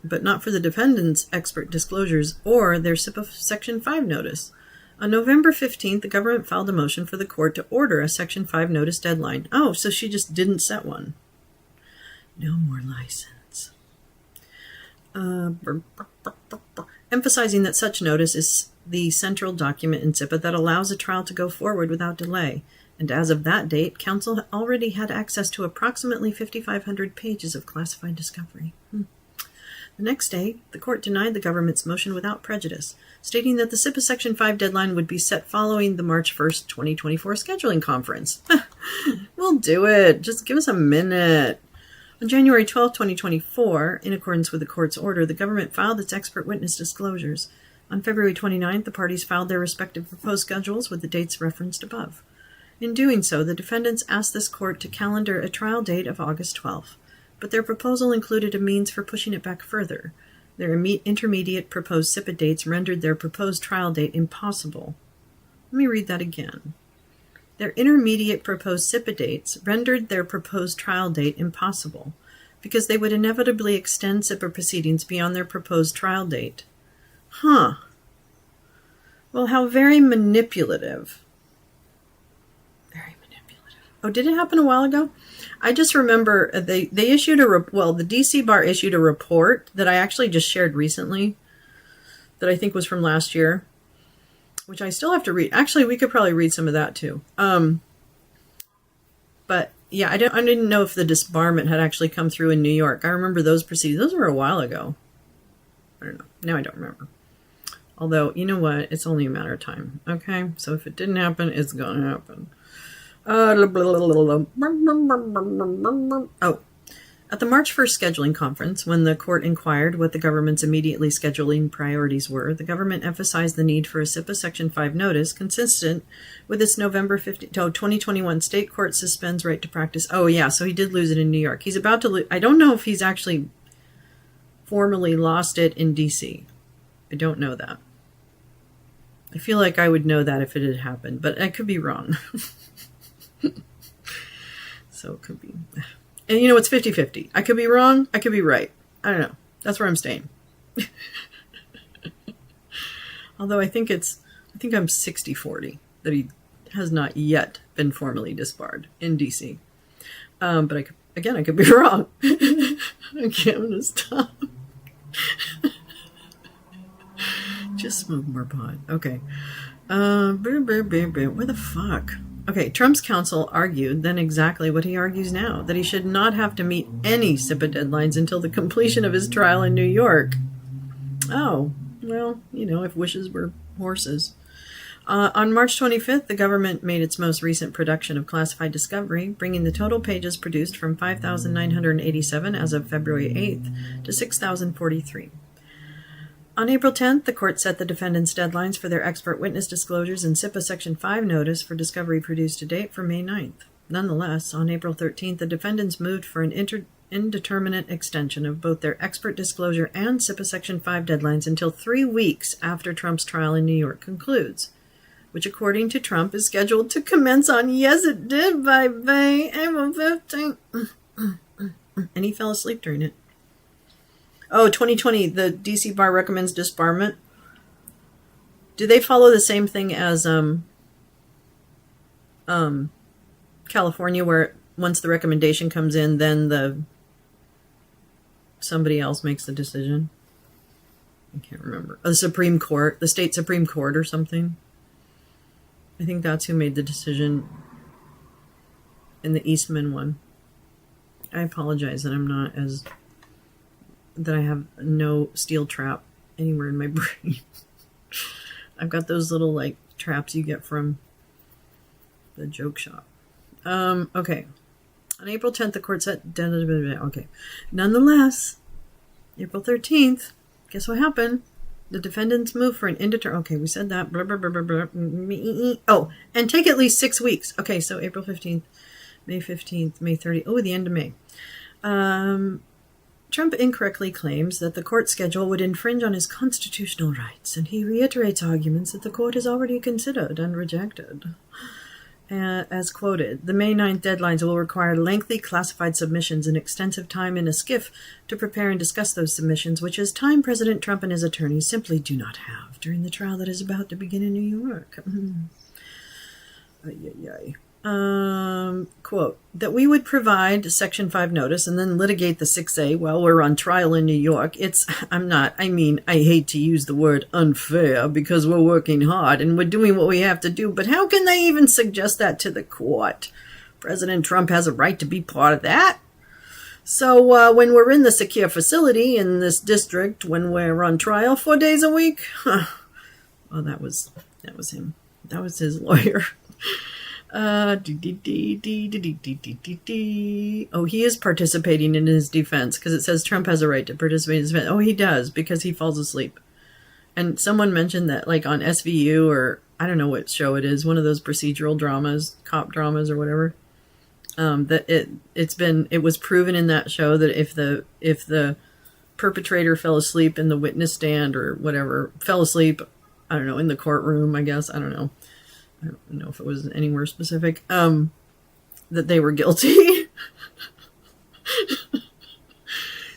A: but not for the defendant's expert disclosures or their SIPA Section 5 notice. On November 15th, the government filed a motion for the court to order a Section 5 notice deadline. Oh, so she just didn't set one. No more license. Emphasizing that such notice is the central document in SIPA that allows a trial to go forward without delay. And as of that date, counsel already had access to approximately 5,500 pages of classified discovery. The next day, the court denied the government's motion without prejudice, stating that the SIPA Section 5 deadline would be set following the March 1st, 2024 scheduling conference. We'll do it. Just give us a minute. On January 12, 2024, in accordance with the court's order, the government filed its expert witness disclosures. On February 29th, the parties filed their respective proposed schedules with the dates referenced above. In doing so, the defendants asked this court to calendar a trial date of August 12th. But their proposal included a means for pushing it back further. Their intermediate proposed SIPA dates rendered their proposed trial date impossible. Let me read that again. Their intermediate proposed SIPA dates rendered their proposed trial date impossible because they would inevitably extend SIPA proceedings beyond their proposed trial date. Huh. Well, how very manipulative. Very manipulative. Oh, did it happen a while ago? I just remember they issued the DC Bar issued a report that I actually just shared recently that I think was from last year, which I still have to read. Actually, we could probably read some of that too. But yeah, I didn't know if the disbarment had actually come through in New York. I remember those proceedings. Those were a while ago. I don't know. Now I don't remember. Although, you know what? It's only a matter of time. Okay? So if it didn't happen, it's going to happen. At the March 1st scheduling conference, when the court inquired what the government's immediately scheduling priorities were, the government emphasized the need for a SIPA Section 5 notice consistent with its November 2021 state court suspends right to practice. Oh, yeah, so he did lose it in New York. He's about to lose. I don't know if he's actually formally lost it in D.C. I don't know that. I feel like I would know that if it had happened, but I could be wrong. So it could be. And you know, it's 50-50. I could be wrong. I could be right. I don't know. That's where I'm staying. Although I think I'm 60-40 that he has not yet been formally disbarred in DC. But I could be wrong. Okay, I'm going to stop. Just smoke more pot. Okay. Where the fuck? Okay, Trump's counsel argued then exactly what he argues now, that he should not have to meet any SIPA deadlines until the completion of his trial in New York. Oh, well, you know, if wishes were horses. On March 25th, the government made its most recent production of classified discovery, bringing the total pages produced from 5,987 as of February 8th to 6,043. On April 10th, the court set the defendants' deadlines for their expert witness disclosures and SIPA Section 5 notice for discovery produced to date for May 9th. Nonetheless, on April 13th, the defendants moved for an indeterminate extension of both their expert disclosure and SIPA Section 5 deadlines until 3 weeks after Trump's trial in New York concludes, which, according to Trump, is scheduled to commence on, yes, it did, by April 15th. And he fell asleep during it. Oh, 2020, the DC Bar recommends disbarment. Do they follow the same thing as California, where once the recommendation comes in, then somebody else makes the decision? I can't remember. The Supreme Court, the state Supreme Court or something. I think that's who made the decision in the Eastman one. I apologize that I have no steel trap anywhere in my brain. I've got those little like traps you get from the joke shop. Okay. On April 10th, the court set. Okay. Nonetheless, April 13th, guess what happened? The defendants moved for an indeterminate. Okay, we said that. Blah, blah, blah, blah, blah. Oh, and take at least 6 weeks. Okay, so April 15th, May 15th, May 30th. Oh, the end of May. Trump incorrectly claims that the court schedule would infringe on his constitutional rights, and he reiterates arguments that the court has already considered and rejected. As quoted, the May 9th deadlines will require lengthy classified submissions and extensive time in a skiff to prepare and discuss those submissions, which is time President Trump and his attorneys simply do not have during the trial that is about to begin in New York. Quote, that we would provide Section 5 notice and then litigate the 6A while we're on trial in New York. I hate to use the word unfair because we're working hard and we're doing what we have to do, but how can they even suggest that to the court? President Trump has a right to be part of that. So when we're in the secure facility in this district, when we're on trial 4 days a week, well, that was him. That was his lawyer. Oh, he is participating in his defense because it says Trump has a right to participate in his defense. Oh, he does because he falls asleep. And someone mentioned that, like on SVU, or I don't know what show it is, one of those procedural dramas, cop dramas or whatever. That it was proven in that show that if the perpetrator fell asleep in the witness stand or whatever, fell asleep, I don't know, in the courtroom, I guess, I don't know if it was anywhere specific, that they were guilty.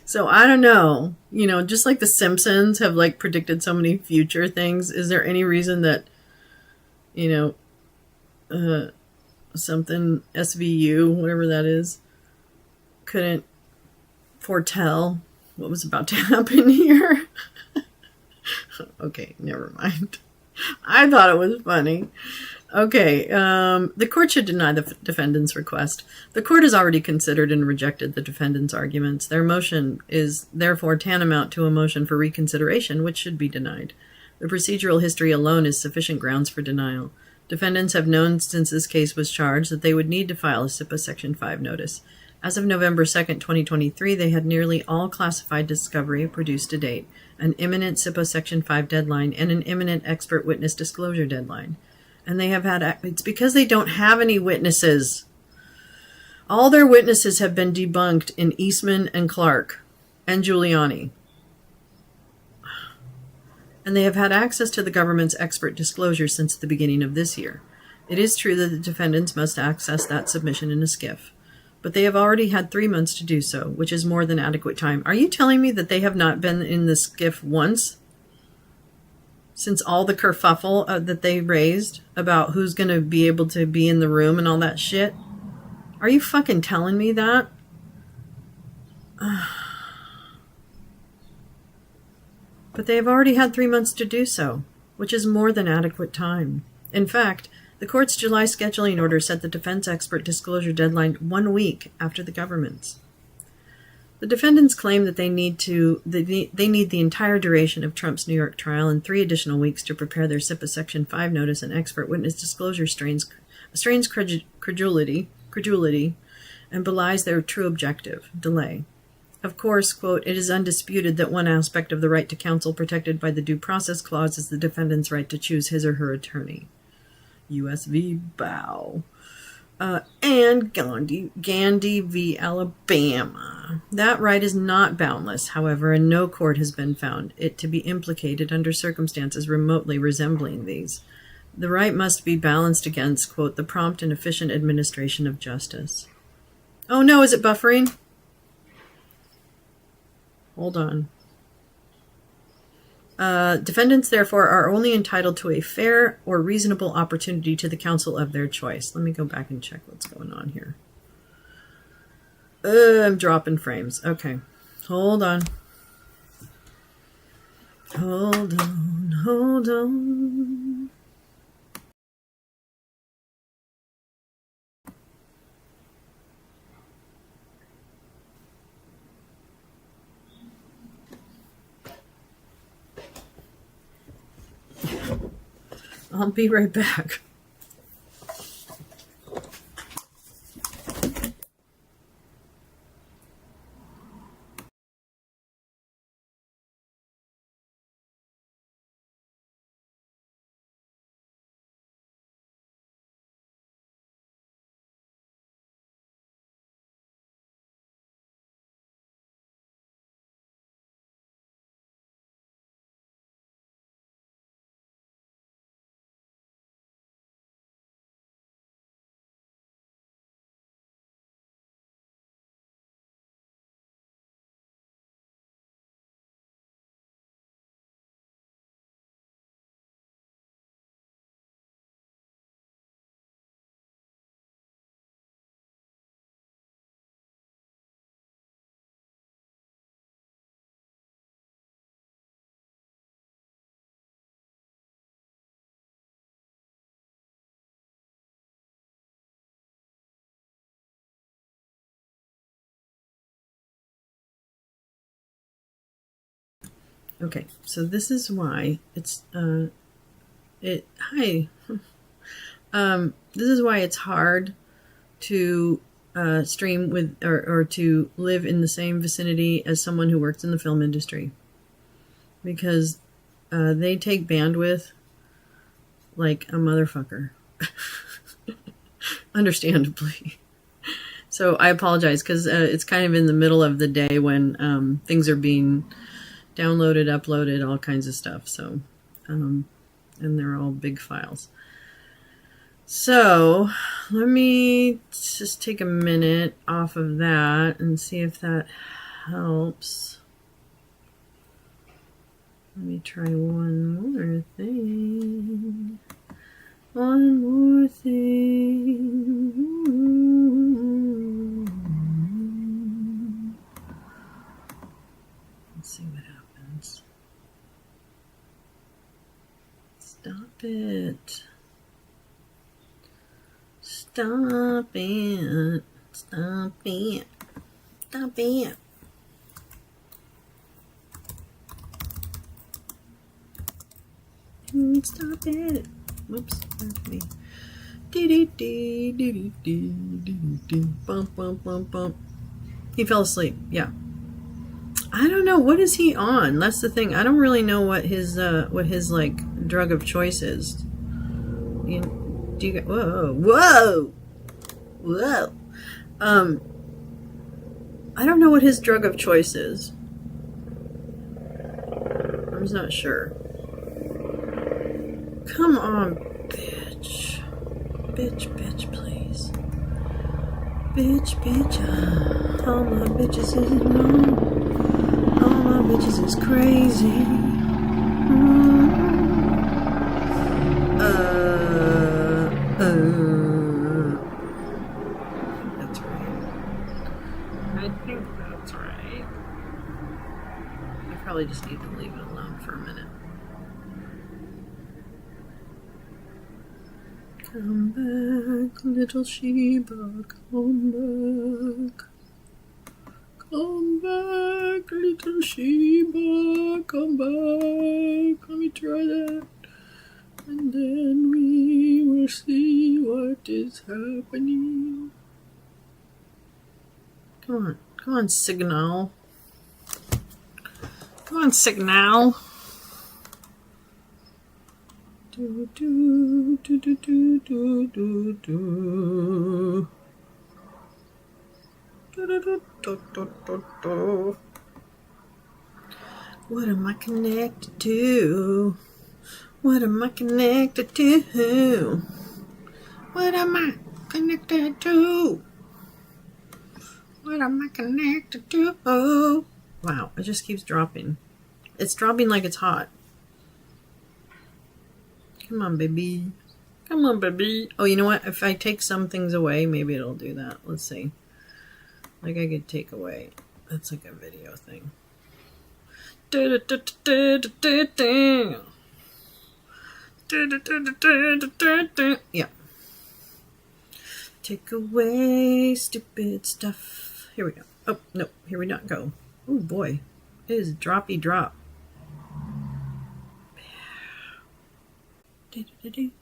A: So I don't know, just like the Simpsons have like predicted so many future things, is there any reason that, something SVU, whatever that is, couldn't foretell what was about to happen here? Okay, never mind. I thought it was funny. Okay, the court should deny the defendant's request. The court has already considered and rejected the defendant's arguments. Their motion is therefore tantamount to a motion for reconsideration, which should be denied. The procedural history alone is sufficient grounds for denial. Defendants have known since this case was charged that they would need to file a SIPA Section 5 notice. As of November 2nd, 2023, they had nearly all classified discovery produced to date, an imminent SIPA Section 5 deadline, and an imminent expert witness disclosure deadline. And they have it's because they don't have any witnesses. All their witnesses have been debunked in Eastman and Clark and Giuliani. And they have had access to the government's expert disclosure since the beginning of this year. It is true that the defendants must access that submission in a SCIF, but they have already had 3 months to do so, which is more than adequate time. Are you telling me that they have not been in the SCIF once since all the kerfuffle that they raised about who's going to be able to be in the room and all that shit? Are you fucking telling me that? But they have already had 3 months to do so, which is more than adequate time. In fact, the court's July scheduling order set the defense expert disclosure deadline 1 week after the government's. The defendants claim that they need the entire duration of Trump's New York trial and 3 additional weeks to prepare their SIPA Section 5 notice and expert witness disclosure strains credulity and belies their true objective, delay. Of course, quote, it is undisputed that one aspect of the right to counsel protected by the Due Process Clause is the defendant's right to choose his or her attorney. U.S. v. Bow. And Gandy v. Alabama. That right is not boundless, however, and no court has been found it to be implicated under circumstances remotely resembling these. The right must be balanced against, quote, the prompt and efficient administration of justice. Oh no, is it buffering? Hold on. Defendants, therefore, are only entitled to a fair or reasonable opportunity to the counsel of their choice. Let me go back and check what's going on here. I'm dropping frames. Okay. Hold on. Hold on. I'll be right back. Okay, so this is why it's hi. This is why it's hard to stream with or to live in the same vicinity as someone who works in the film industry, because they take bandwidth like a motherfucker. Understandably. So I apologize, because it's kind of in the middle of the day when things are being downloaded, uploaded, all kinds of stuff. So, and they're all big files. So let me just take a minute off of that and see if that helps. Let me try one more thing. One more thing. Let's see what happens. Stop it. Stop it. Stop it. Stop it. Stop it. Whoops, that's me. Bump, bump, bump, bump. He fell asleep. Yeah. I don't know, what is he on? That's the thing. I don't really know what his like drug of choice is. Do you whoa. I don't know what his drug of choice is. I'm just not sure. Come on, bitch. Bitch, please. Bitch. All my bitches is wrong. All my bitches is crazy. That's right. I think that's right. I probably just need to leave it alone for a minute. Come back, little Sheba, come back. Come back, little Sheba, come back. Let me try that. And then we will see what is happening. Come on, Signal. Come on, Signal. Do, do, do, do, do, do, do, do. Do, do, do, do, do, do, do. What am I connected to? What am I connected to? What am I connected to? What am I connected to? Oh, wow, it just keeps dropping. It's dropping like it's hot. Come on, baby. Come on, baby. Oh, you know what? If I take some things away, maybe it'll do that. Let's see. Like I could take away. That's like a video thing. Yeah. Take away stupid stuff. Here we go. Oh, no. Here we not go. Oh, boy. It is droppy drop. Give me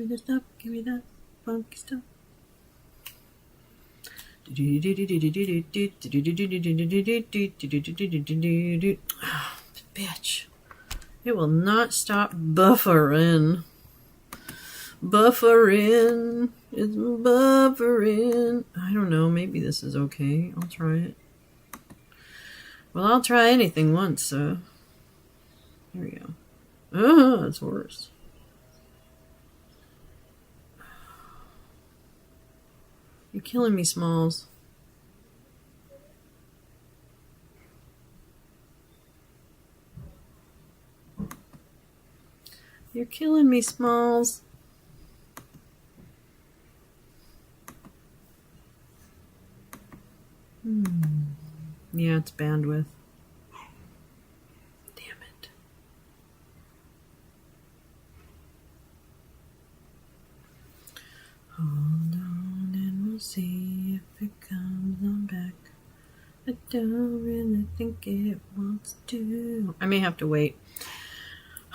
A: the stuff. Give me that funky stuff. Bitch. It will not stop buffering. Buffering. It's buffering. I don't know. Maybe this is okay. I'll try it. Well, I'll try anything once, so. Here we go. Oh, it's worse. You're killing me, Smalls. You're killing me, Smalls. Yeah, it's bandwidth. Damn it. Hold on and we'll see if it comes on back. I don't really think it wants to. I may have to wait.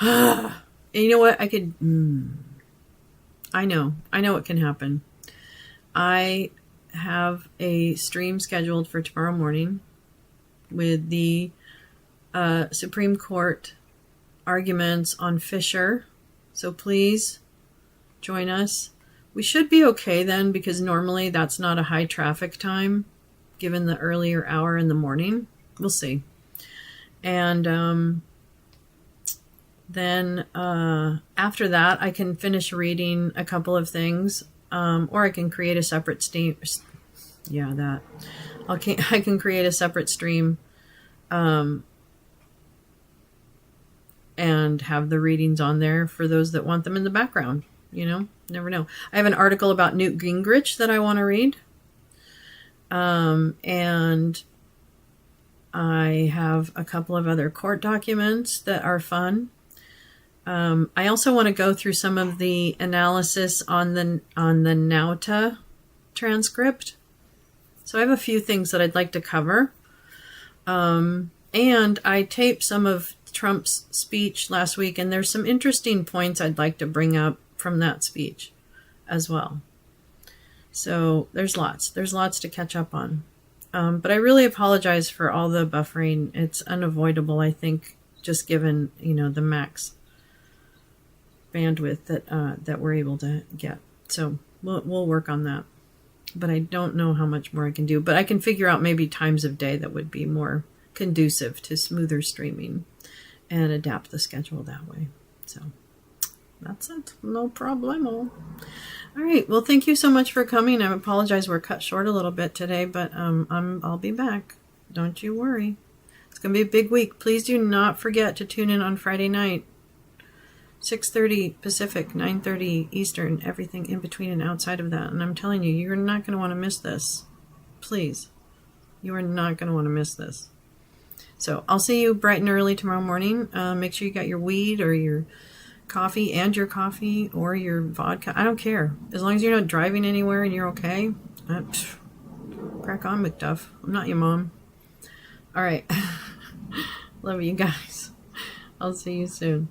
A: And you know what? I could. I know what can happen. I have a stream scheduled for tomorrow morning with the Supreme Court arguments on Fisher. So please join us. We should be okay then, because normally that's not a high traffic time given the earlier hour in the morning. We'll see. And then after that, I can finish reading a couple of things, or I can create a separate stream. Yeah, that. I can create a separate stream and have the readings on there for those that want them in the background. You know, never know. I have an article about Newt Gingrich that I want to read. And I have a couple of other court documents that are fun. I also want to go through some of the analysis on the Nauta transcript. So I have a few things that I'd like to cover. And I taped some of Trump's speech last week, and there's some interesting points I'd like to bring up from that speech as well. So there's lots to catch up on. But I really apologize for all the buffering. It's unavoidable, I think, just given, the max bandwidth that we're able to get. So we'll work on that. But I don't know how much more I can do. But I can figure out maybe times of day that would be more conducive to smoother streaming and adapt the schedule that way. So that's it. No problemo. All right. Well, thank you so much for coming. I apologize we're cut short a little bit today, but I'll be back. Don't you worry. It's going to be a big week. Please do not forget to tune in on Friday night. 6:30 Pacific, 9:30 Eastern, everything in between and outside of that. And I'm telling you, you're not going to want to miss this. Please. You are not going to want to miss this. So I'll see you bright and early tomorrow morning. Make sure you got your weed or your coffee and your coffee or your vodka. I don't care. As long as you're not driving anywhere and you're okay. Crack on, McDuff. I'm not your mom. All right. Love you guys. I'll see you soon.